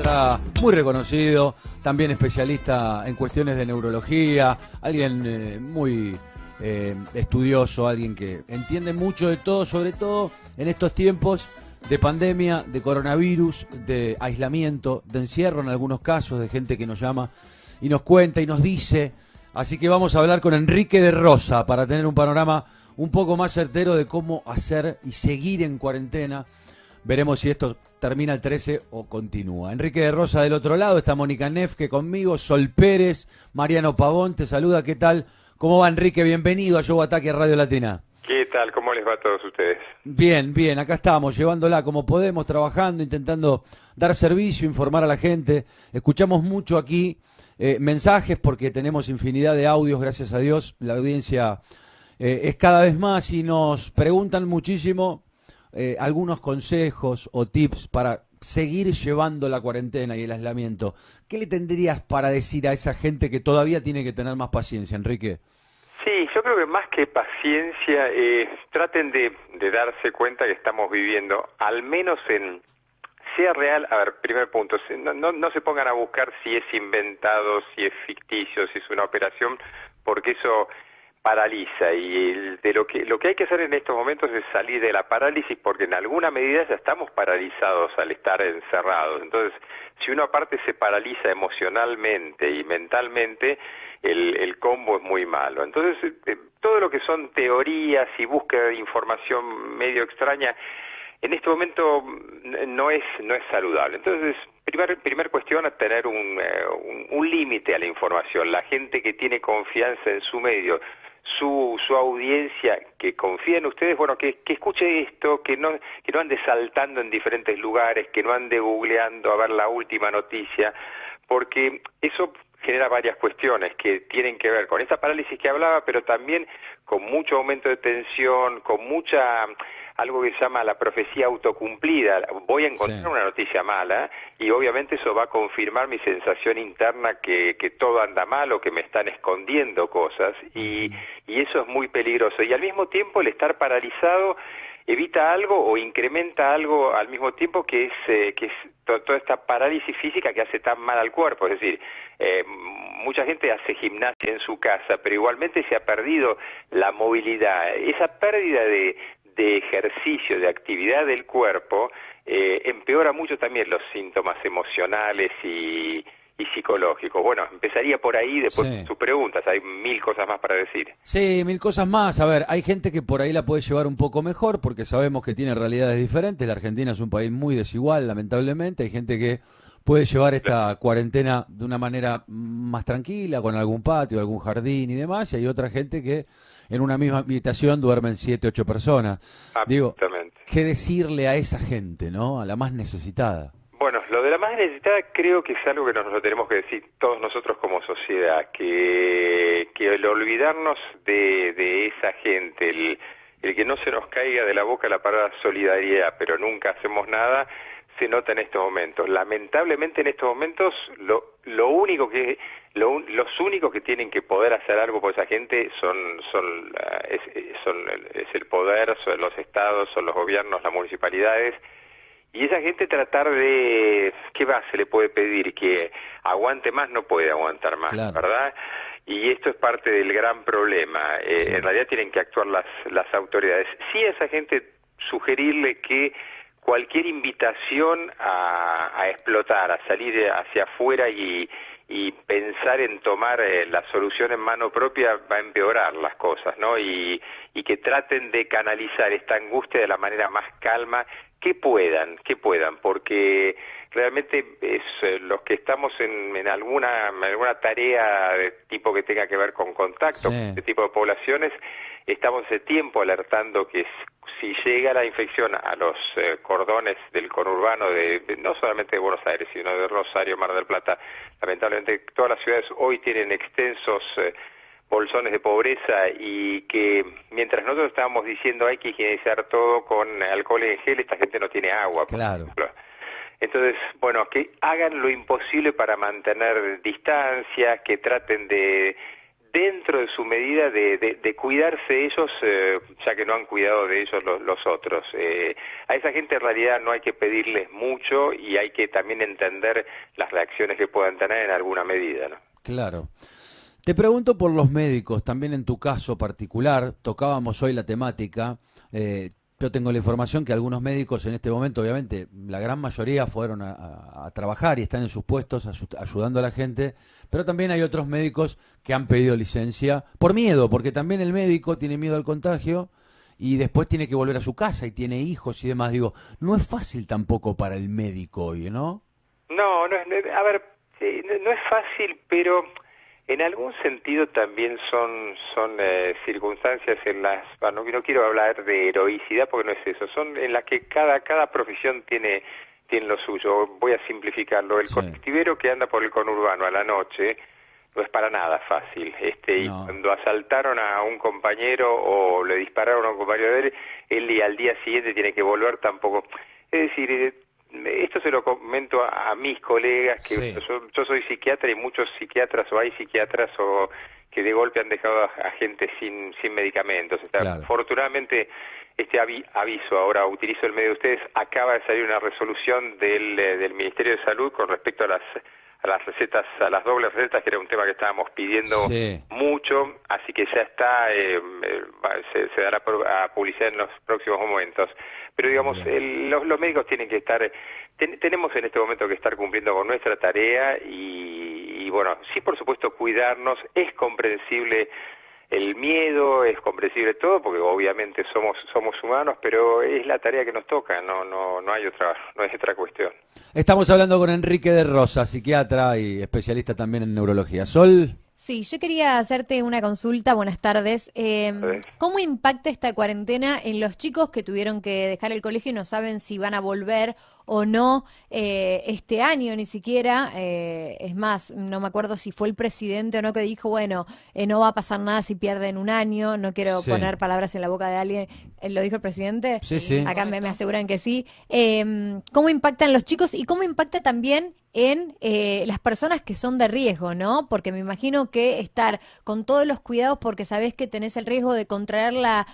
psiquiatra muy reconocido, también especialista en cuestiones de neurología, alguien muy estudioso, alguien que entiende mucho de todo, sobre todo en estos tiempos de pandemia, de coronavirus, de aislamiento, de encierro en algunos casos, de gente que nos llama y nos cuenta y nos dice. Así que vamos a hablar con Enrique de Rosa para tener un panorama un poco más certero de cómo hacer y seguir en cuarentena. Veremos si esto termina el 13 o continúa. Enrique de Rosa del otro lado, está Mónica Neff, que conmigo, Sol Pérez, Mariano Pavón, te saluda, ¿qué tal? ¿Cómo va, Enrique? Bienvenido a Show Ataque Radio Latina. ¿Qué tal? ¿Cómo les va a todos ustedes? Bien, bien, acá estamos, llevándola como podemos, trabajando, intentando dar servicio, informar a la gente. Escuchamos mucho aquí mensajes porque tenemos infinidad de audios, gracias a Dios. La audiencia es cada vez más y nos preguntan muchísimo algunos consejos o tips para seguir llevando la cuarentena y el aislamiento. ¿Qué le tendrías para decir a esa gente que todavía tiene que tener más paciencia, Enrique? Sí, yo creo que más que paciencia, traten de darse cuenta que estamos viviendo, al menos sea real. A ver, primer punto, no se pongan a buscar si es inventado, si es ficticio, si es una operación, porque eso paraliza, y lo que hay que hacer en estos momentos es salir de la parálisis, porque en alguna medida ya estamos paralizados al estar encerrados. Entonces, si uno aparte se paraliza emocionalmente y mentalmente, el combo es muy malo. Entonces, todo lo que son teorías y búsqueda de información medio extraña, en este momento no es saludable. Entonces, primer cuestión es tener un límite a la información. La gente que tiene confianza en su medio, su audiencia, que confía en ustedes, bueno, que escuche esto, que no ande saltando en diferentes lugares, que no ande googleando a ver la última noticia, porque eso genera varias cuestiones que tienen que ver con esa parálisis que hablaba, pero también con mucho aumento de tensión, con algo que se llama la profecía autocumplida. Voy a encontrar una noticia mala y obviamente eso va a confirmar mi sensación interna que todo anda mal o que me están escondiendo cosas, y eso es muy peligroso. Y al mismo tiempo el estar paralizado evita algo o incrementa algo al mismo tiempo, que es toda esta parálisis física que hace tan mal al cuerpo. Es decir, mucha gente hace gimnasia en su casa, pero igualmente se ha perdido la movilidad. Esa pérdida de ejercicio, de actividad del cuerpo, empeora mucho también los síntomas emocionales y psicológicos. Bueno, empezaría por ahí, después sus preguntas, hay mil cosas más para decir. Sí, mil cosas más. A ver, hay gente que por ahí la puede llevar un poco mejor porque sabemos que tiene realidades diferentes. La Argentina es un país muy desigual, lamentablemente. Hay gente que puede llevar esta cuarentena de una manera más tranquila, con algún patio, algún jardín y demás, y hay otra gente que en una misma habitación duermen 7, 8 personas. Digo, ¿qué decirle a esa gente, no? A la más necesitada. Bueno, lo de la más necesitada creo que es algo que nos lo tenemos que decir todos nosotros como sociedad, que el olvidarnos de esa gente, el que no se nos caiga de la boca la palabra solidaridad, pero nunca hacemos nada, se nota en estos momentos. Lamentablemente en estos momentos los únicos que tienen que poder hacer algo por esa gente es el poder, son los estados, son los gobiernos, las municipalidades. Y esa gente tratar de, ¿qué más se le puede pedir? Que aguante más, no puede aguantar más, claro, ¿verdad? Y esto es parte del gran problema. En realidad tienen que actuar las autoridades. Sí, a esa gente sugerirle que cualquier invitación a explotar, a salir hacia afuera y pensar en tomar la solución en mano propia va a empeorar las cosas, ¿no? Y que traten de canalizar esta angustia de la manera más calma que puedan, porque realmente los que estamos en alguna tarea de tipo que tenga que ver con contacto con este tipo de poblaciones, estamos hace tiempo alertando que si llega la infección a los cordones del conurbano no solamente de Buenos Aires, sino de Rosario, Mar del Plata, lamentablemente todas las ciudades hoy tienen extensos bolsones de pobreza, y que mientras nosotros estábamos diciendo hay que higienizar todo con alcohol en gel, esta gente no tiene agua, por ejemplo. Entonces, bueno, que hagan lo imposible para mantener distancias, que traten de dentro de su medida de cuidarse ellos, ya que no han cuidado de ellos los otros. A esa gente en realidad no hay que pedirles mucho y hay que también entender las reacciones que puedan tener en alguna medida, ¿no? Claro. Te pregunto por los médicos, también en tu caso particular, tocábamos hoy la temática. Yo tengo la información que algunos médicos en este momento, obviamente, la gran mayoría fueron a trabajar y están en sus puestos ayudando a la gente, pero también hay otros médicos que han pedido licencia por miedo, porque también el médico tiene miedo al contagio y después tiene que volver a su casa y tiene hijos y demás. Digo, no es fácil tampoco para el médico hoy, ¿no? No, a ver, no es fácil, pero en algún sentido también son circunstancias en las, bueno, no quiero hablar de heroicidad porque no es eso, son en las que cada profesión tiene lo suyo. Voy a simplificarlo. El colectivero que anda por el conurbano a la noche no es para nada fácil. Y cuando asaltaron a un compañero o le dispararon a un compañero de él y al día siguiente tiene que volver tampoco. Es decir, esto se lo comento a mis colegas, que yo soy psiquiatra y muchos psiquiatras o hay psiquiatras que de golpe han dejado a gente sin medicamentos. O sea, claro. Afortunadamente, este aviso, ahora utilizo el medio de ustedes, acaba de salir una resolución del Ministerio de Salud con respecto a las recetas, a las dobles recetas, que era un tema que estábamos pidiendo mucho, así que ya está, se dará a publicidad en los próximos momentos. Pero digamos, los médicos tienen que estar, tenemos en este momento que estar cumpliendo con nuestra tarea y bueno, sí, por supuesto, cuidarnos. Es comprensible el miedo, es comprensible todo, porque obviamente somos humanos, pero es la tarea que nos toca, no hay otra cuestión. Estamos hablando con Enrique de Rosa, psiquiatra y especialista también en neurología. Sol. Sí, yo quería hacerte una consulta, buenas tardes. ¿Cómo impacta esta cuarentena en los chicos que tuvieron que dejar el colegio y no saben si van a volver o no este año ni siquiera? Es más, no me acuerdo si fue el presidente o no que dijo, bueno, no va a pasar nada si pierden un año, no quiero poner palabras en la boca de alguien. ¿Lo dijo el presidente? Sí. Acá me aseguran que sí. ¿Cómo impactan los chicos y cómo impacta también en las personas que son de riesgo, ¿no? Porque me imagino que estar con todos los cuidados porque sabés que tenés el riesgo de contraer la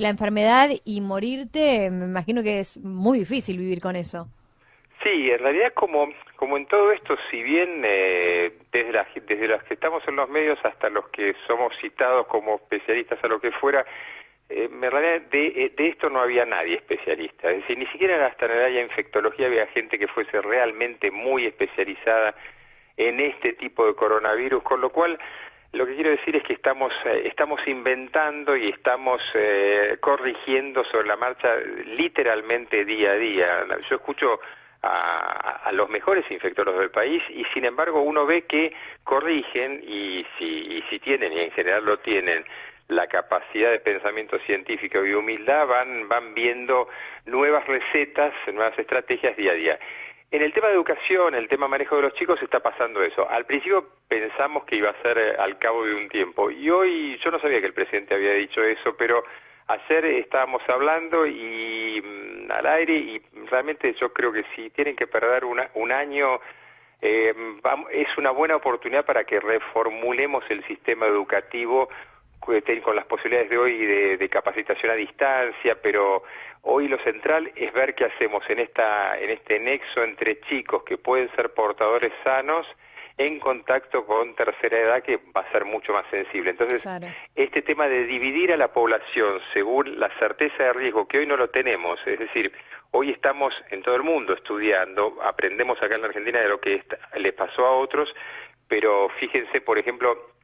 enfermedad y morirte, me imagino que es muy difícil vivir con eso. Sí, en realidad como en todo esto, si bien desde los que estamos en los medios hasta los que somos citados como especialistas a lo que fuera, en realidad de esto no había nadie especialista, es decir, ni siquiera hasta en el área de infectología había gente que fuese realmente muy especializada en este tipo de coronavirus, con lo cual lo que quiero decir es que estamos inventando y estamos corrigiendo sobre la marcha literalmente día a día. Yo escucho a los mejores infectólogos del país y sin embargo uno ve que corrigen y si tienen, y en general lo tienen, la capacidad de pensamiento científico y humildad, van viendo nuevas recetas, nuevas estrategias día a día. En el tema de educación, el tema de manejo de los chicos, está pasando eso. Al principio pensamos que iba a ser al cabo de un tiempo, y hoy yo no sabía que el presidente había dicho eso, pero ayer estábamos hablando al aire, y realmente yo creo que si tienen que perder un año, es una buena oportunidad para que reformulemos el sistema educativo con las posibilidades de hoy de capacitación a distancia, pero hoy lo central es ver qué hacemos en este nexo entre chicos que pueden ser portadores sanos en contacto con tercera edad, que va a ser mucho más sensible. Entonces, claro, este tema de dividir a la población según la certeza de riesgo, que hoy no lo tenemos, es decir, hoy estamos en todo el mundo estudiando, aprendemos acá en la Argentina de lo que les pasó a otros, pero fíjense, por ejemplo,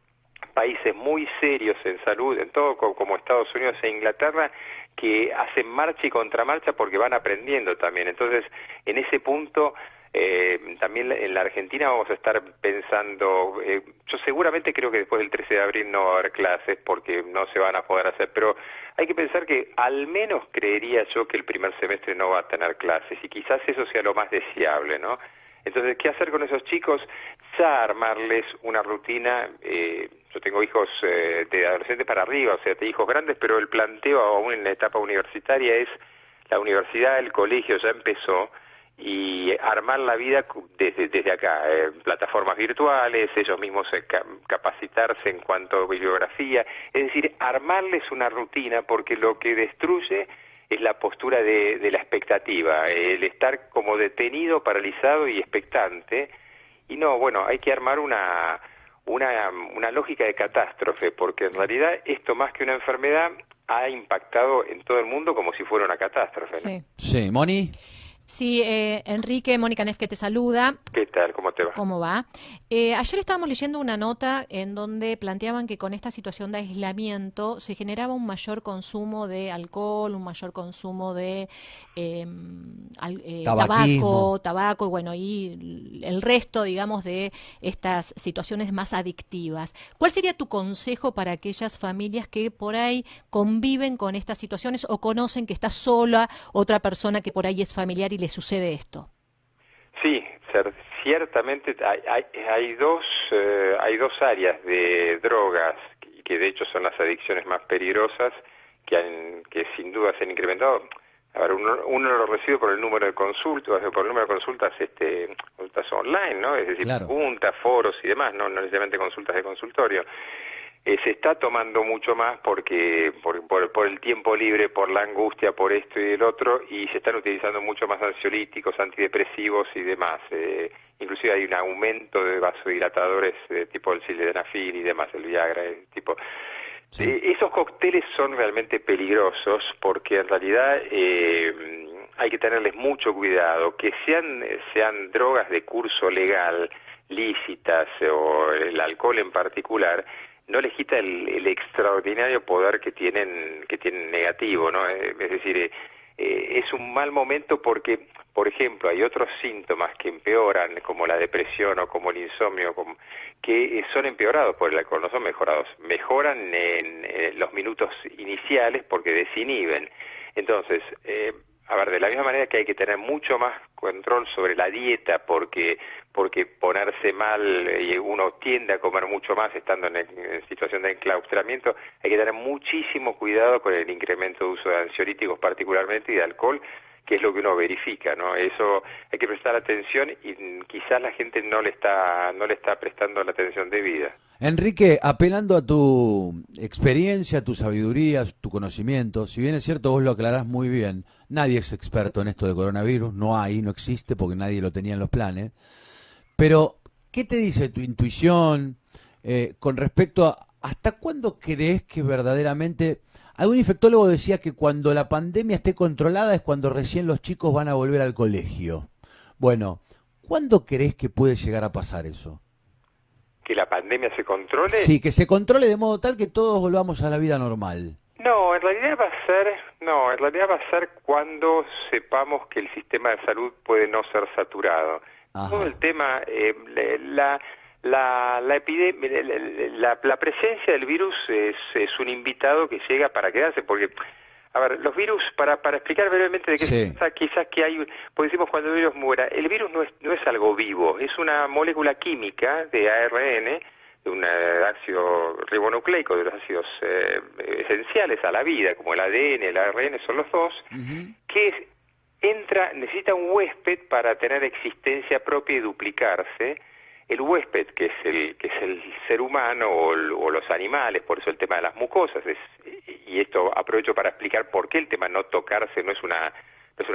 países muy serios en salud, en todo como Estados Unidos e Inglaterra, que hacen marcha y contramarcha porque van aprendiendo también. Entonces, en ese punto, también en la Argentina vamos a estar pensando, yo seguramente creo que después del 13 de abril no va a haber clases porque no se van a poder hacer, pero hay que pensar que al menos creería yo que el primer semestre no va a tener clases y quizás eso sea lo más deseable, ¿no? Entonces, ¿qué hacer con esos chicos? Ya armarles una rutina. Yo tengo hijos de adolescentes para arriba, o sea, de hijos grandes, pero el planteo aún en la etapa universitaria es la universidad, el colegio ya empezó, y armar la vida desde acá, plataformas virtuales, ellos mismos capacitarse en cuanto a bibliografía, es decir, armarles una rutina, porque lo que destruye es la postura de la expectativa, el estar como detenido, paralizado y expectante, y no, bueno, hay que armar una lógica de catástrofe, porque en realidad esto más que una enfermedad ha impactado en todo el mundo como si fuera una catástrofe, ¿no? Sí. Sí, Moni. Sí, Enrique, Mónica Neff que te saluda. ¿Qué tal? ¿Cómo te va? ¿Cómo va? Ayer estábamos leyendo una nota en donde planteaban que con esta situación de aislamiento se generaba un mayor consumo de alcohol, un mayor consumo de tabaco, y bueno, y el resto, digamos, de estas situaciones más adictivas. ¿Cuál sería tu consejo para aquellas familias que por ahí conviven con estas situaciones o conocen que está sola otra persona que por ahí es familiar y le sucede esto? Sí, ciertamente hay dos áreas de drogas que de hecho son las adicciones más peligrosas que sin duda se han incrementado. A ver, uno lo recibe por el número de consultas, por el número de consultas online, ¿no? Es decir, claro, preguntas, foros y demás, no necesariamente consultas de consultorio. Se está tomando mucho más porque por el tiempo libre, por la angustia, por esto y el otro, y se están utilizando mucho más ansiolíticos, antidepresivos y demás. Inclusive hay un aumento de vasodilatadores tipo el sildenafil y demás, el Viagra, tipo. Sí. Esos cócteles son realmente peligrosos porque en realidad hay que tenerles mucho cuidado, que sean drogas de curso legal, lícitas, o el alcohol en particular, no les quita el extraordinario poder que tienen negativo, ¿no? Es decir, es un mal momento porque, por ejemplo, hay otros síntomas que empeoran, como la depresión o como el insomnio, que son empeorados por el alcohol, no son mejorados. Mejoran en los minutos iniciales porque desinhiben. Entonces, a ver, de la misma manera que hay que tener mucho más control sobre la dieta porque ponerse mal y uno tiende a comer mucho más estando en situación de enclaustramiento, hay que tener muchísimo cuidado con el incremento de uso de ansiolíticos particularmente y de alcohol, que es lo que uno verifica, ¿no? Eso hay que prestar atención y quizás la gente no le está prestando la atención debida. Enrique, apelando a tu experiencia, tu sabiduría, tu conocimiento, si bien es cierto, vos lo aclarás muy bien, nadie es experto en esto de coronavirus, no existe porque nadie lo tenía en los planes, pero ¿qué te dice tu intuición con respecto a hasta cuándo crees que verdaderamente... Algún infectólogo decía que cuando la pandemia esté controlada es cuando recién los chicos van a volver al colegio. Bueno, ¿cuándo crees que puede llegar a pasar eso? ¿Que la pandemia se controle? Sí, que se controle de modo tal que todos volvamos a la vida normal. No, en realidad va a ser cuando sepamos que el sistema de salud puede no ser saturado. Ajá. Todo el tema, la epidemia, la presencia del virus es un invitado que llega para quedarse, porque, a ver, los virus, para explicar brevemente de qué se trata, quizás que hay, pues decimos cuando el virus muera, el virus no es algo vivo, es una molécula química de ARN, de un ácido ribonucleico, de los ácidos esenciales a la vida, como el ADN, el ARN son los dos, que necesita un huésped para tener existencia propia y duplicarse. El huésped, que es el ser humano o los animales, por eso el tema de las mucosas, y esto aprovecho para explicar por qué el tema no tocarse no es una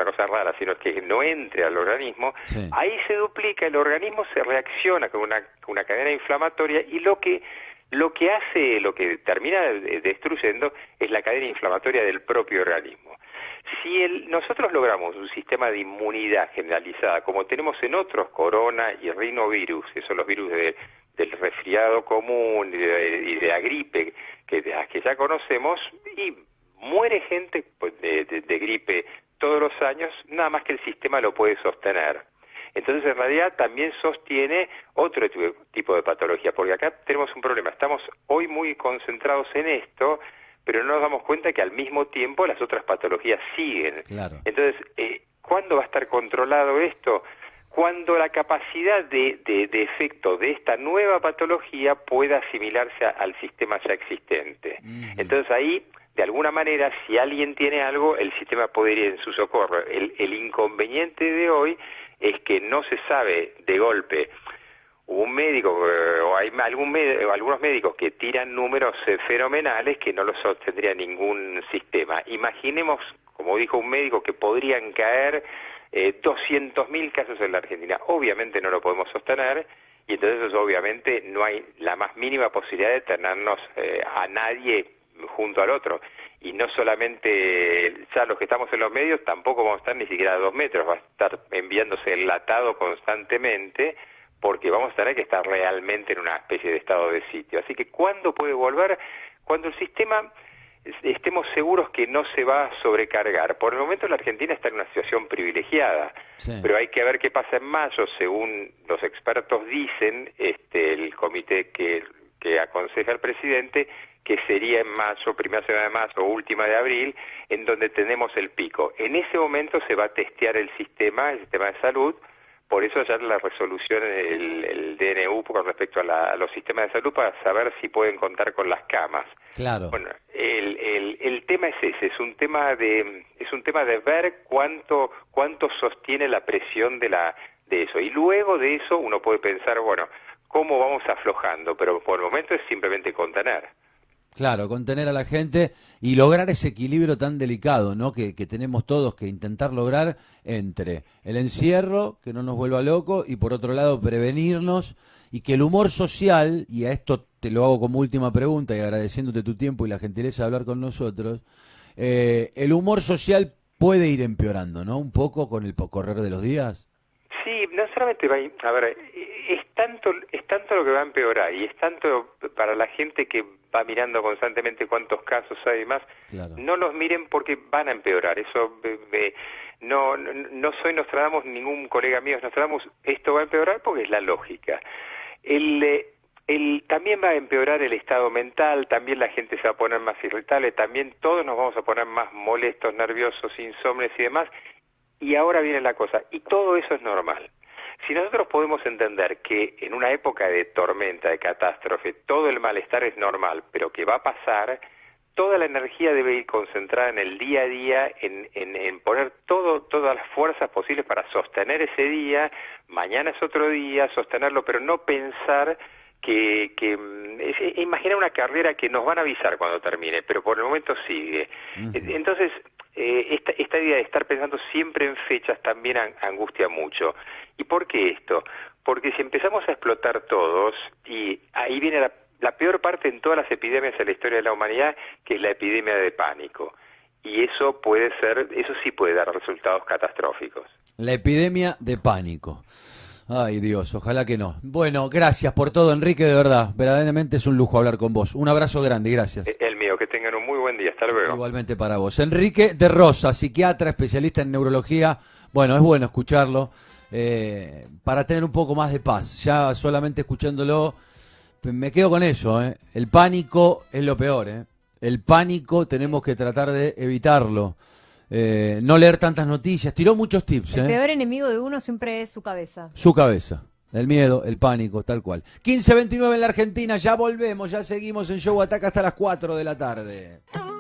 cosa rara, sino es que no entre al organismo, sí. Ahí se duplica, el organismo se reacciona con una cadena inflamatoria y lo que termina destruyendo es la cadena inflamatoria del propio organismo. Si nosotros logramos un sistema de inmunidad generalizada, como tenemos en otros corona y rinovirus, que son los virus del resfriado común y de la gripe, que ya conocemos, y muere gente de gripe todos los años, nada más que el sistema lo puede sostener. Entonces, en realidad, también sostiene otro tipo de patología, porque acá tenemos un problema. Estamos hoy muy concentrados en esto, pero no nos damos cuenta que al mismo tiempo las otras patologías siguen. Claro. Entonces, ¿cuándo va a estar controlado esto? Cuando la capacidad de efecto de esta nueva patología pueda asimilarse al sistema ya existente. Entonces ahí, de alguna manera, si alguien tiene algo, el sistema puede ir en su socorro. El inconveniente de hoy es que no se sabe de golpe. Hubo un médico, o hay algunos médicos que tiran números fenomenales que no los sostendría ningún sistema. Imaginemos, como dijo un médico, que podrían caer 200.000 casos en la Argentina. Obviamente no lo podemos sostener, y entonces obviamente no hay la más mínima posibilidad de tenernos a nadie junto al otro. Y no solamente ya los que estamos en los medios, tampoco vamos a estar ni siquiera a 2 metros, va a estar enviándose enlatado constantemente, porque vamos a tener que estar realmente en una especie de estado de sitio. Así que ¿cuándo puede volver? Cuando el sistema estemos seguros que no se va a sobrecargar. Por el momento la Argentina está en una situación privilegiada, sí, pero hay que ver qué pasa en mayo. Según los expertos dicen, el comité que aconseja al presidente, que sería en mayo, primera semana de mayo o última de abril, en donde tenemos el pico. En ese momento se va a testear el sistema de salud. Por eso ya la resolución, el DNU con respecto a los sistemas de salud, para saber si pueden contar con las camas. Claro. Bueno, el tema es ese, es un tema de ver cuánto sostiene la presión de eso. Y luego de eso uno puede pensar, bueno, cómo vamos aflojando, pero por el momento es simplemente contener. Claro, contener a la gente y lograr ese equilibrio tan delicado, ¿no? Que tenemos todos que intentar lograr entre el encierro, que no nos vuelva locos, y por otro lado prevenirnos, y que el humor social, y a esto te lo hago como última pregunta y agradeciéndote tu tiempo y la gentileza de hablar con nosotros, el humor social puede ir empeorando, ¿no? Un poco con el correr de los días. Sí, no solamente va a ver, es tanto lo que va a empeorar, y es tanto para la gente que va mirando constantemente cuántos casos hay y más. Claro. No los miren porque van a empeorar. Eso no soy Nostradamus, ningún colega mío es Nostradamus. Esto va a empeorar porque es la lógica. También va a empeorar el estado mental, también la gente se va a poner más irritable, también todos nos vamos a poner más molestos, nerviosos, insomnes y demás. Y ahora viene la cosa, y todo eso es normal. Si nosotros podemos entender que en una época de tormenta, de catástrofe, todo el malestar es normal, pero que va a pasar, toda la energía debe ir concentrada en el día a día, en poner todas las fuerzas posibles para sostener ese día. Mañana es otro día, sostenerlo, pero no pensar imaginar una carrera que nos van a avisar cuando termine, pero por el momento sigue. Entonces, esta idea de estar pensando siempre en fechas también angustia mucho. ¿Y por qué esto? Porque si empezamos a explotar todos, y ahí viene la peor parte en todas las epidemias de la historia de la humanidad, que es la epidemia de pánico. Y eso sí puede dar resultados catastróficos. La epidemia de pánico. Ay, Dios, ojalá que no. Bueno, gracias por todo, Enrique, de verdad. Verdaderamente es un lujo hablar con vos. Un abrazo grande, gracias. El mío, que tengan un muy buen día. Hasta luego. Igualmente para vos. Enrique de Rosa, psiquiatra, especialista en neurología. Bueno, es bueno escucharlo para tener un poco más de paz. Ya solamente escuchándolo, me quedo con eso. El pánico es lo peor. El pánico tenemos que tratar de evitarlo. No leer tantas noticias. Tiró muchos tips. El peor enemigo de uno siempre es su cabeza. Su cabeza. El miedo, el pánico, tal cual. 15:29 en la Argentina. Ya volvemos, ya seguimos en Show Ataca hasta las 4 de la tarde.